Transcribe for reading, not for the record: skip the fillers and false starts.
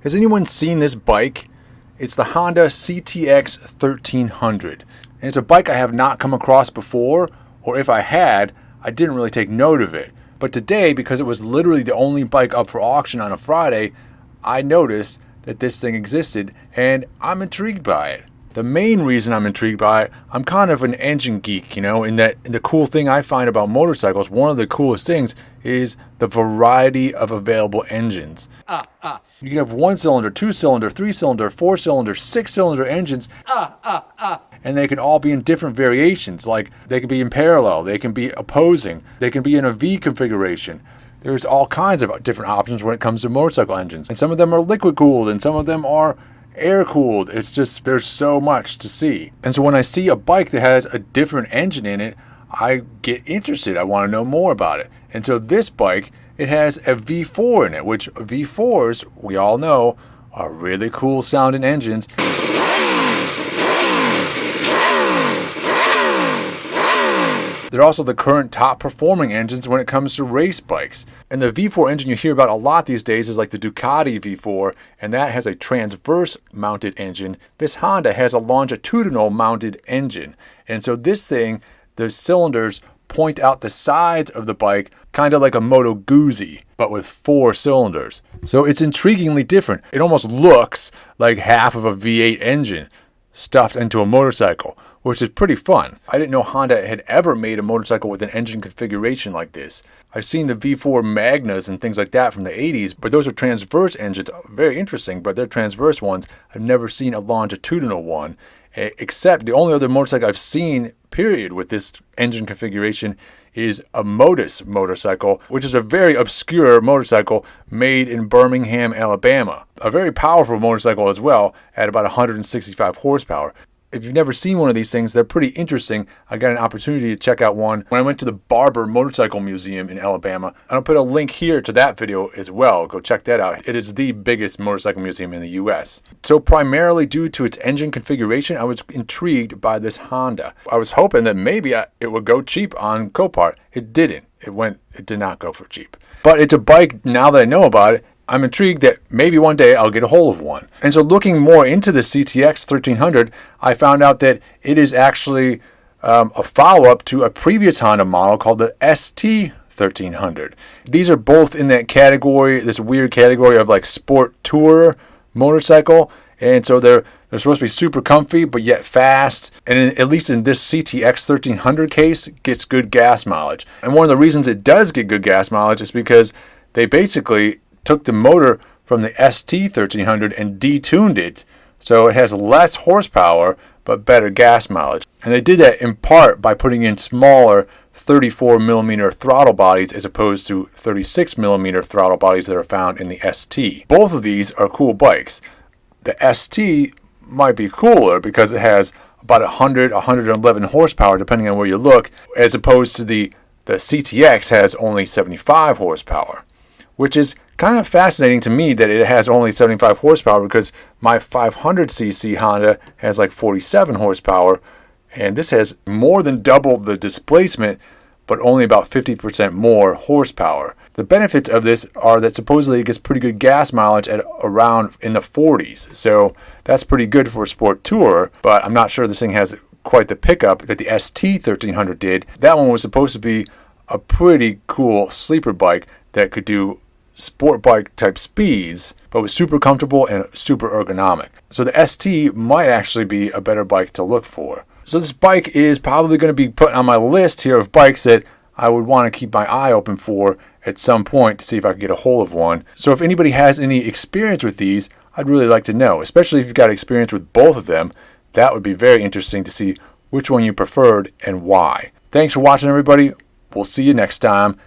Has anyone seen this bike? It's the Honda CTX1300. And it's a bike I have not come across before, or if I had, I didn't really take note of it. But today, because it was literally the only bike up for auction on a Friday, I noticed that this thing existed and I'm intrigued by it. The main reason I'm intrigued by it, I'm kind of an engine geek, in that the cool thing I find about motorcycles, one of the coolest things is the variety of available engines. You can have 1-cylinder, 2-cylinder, 3-cylinder, 4-cylinder, 6-cylinder engines, and they can all be in different variations. Like they can be in parallel, they can be opposing, they can be in a V configuration. There's all kinds of different options when it comes to motorcycle engines. And some of them are liquid cooled and some of them are air cooled. It's just, there's so much to see. And so when I see a bike that has a different engine in it, I get interested. I want to know more about it. And so this bike, it has a V4 in it, which V4s, we all know, are really cool sounding engines. They're also the current top performing engines when it comes to race bikes. And the V4 engine you hear about a lot these days is like the Ducati V4, and that has a transverse mounted engine. This Honda has a longitudinal mounted engine. And so this thing, the cylinders point out the sides of the bike, kind of like a Moto Guzzi, but with 4 cylinders. So it's intriguingly different. It almost looks like half of a V8 engine stuffed into a motorcycle, which is pretty fun. I didn't know Honda had ever made a motorcycle with an engine configuration like this. I've seen the V4 Magnas and things like that from the 80s, but those are transverse engines. Very interesting, but they're transverse ones. I've never seen a longitudinal one, except the only other motorcycle I've seen, period, with this engine configuration is a Modus motorcycle, which is a very obscure motorcycle made in Birmingham, Alabama. A very powerful motorcycle as well, at about 165 horsepower. If you've never seen one of these things, they're pretty interesting. I got an opportunity to check out one when I went to the Barber Motorcycle Museum in Alabama. And I'll put a link here to that video as well. Go check that out. It is the biggest motorcycle museum in the US. So primarily due to its engine configuration, I was intrigued by this Honda. I was hoping that maybe it would go cheap on Copart. It didn't. It did not go for cheap. But it's a bike, now that I know about it, I'm intrigued that maybe one day I'll get a hold of one. And so looking more into the CTX 1300, I found out that it is actually a follow-up to a previous Honda model called the ST 1300. These are both in that category, this weird category of like sport tourer motorcycle. And so they're supposed to be super comfy, but yet fast. And at least in this CTX 1300 case, it gets good gas mileage. And one of the reasons it does get good gas mileage is because they basically took the motor from the ST 1300 and detuned it so it has less horsepower but better gas mileage. And they did that in part by putting in smaller 34mm throttle bodies as opposed to 36mm throttle bodies that are found in the ST. Both of these are cool bikes. The ST might be cooler because it has about 111 horsepower depending on where you look, as opposed to the CTX has only 75 horsepower, which is kind of fascinating to me that it has only 75 horsepower because my 500cc Honda has like 47 horsepower, and this has more than double the displacement but only about 50% more horsepower. The benefits of this are that supposedly it gets pretty good gas mileage at around in the 40s, so that's pretty good for a sport tourer, but I'm not sure this thing has quite the pickup that the ST 1300 did. That one was supposed to be a pretty cool sleeper bike that could do sport bike type speeds, but was super comfortable and super ergonomic. So the ST might actually be a better bike to look for. So this bike is probably going to be put on my list here of bikes that I would want to keep my eye open for at some point to see if I can get a hold of one. So if anybody has any experience with these, I'd really like to know, especially if you've got experience with both of them. That would be very interesting to see which one you preferred and why. Thanks for watching, everybody. We'll see you next time.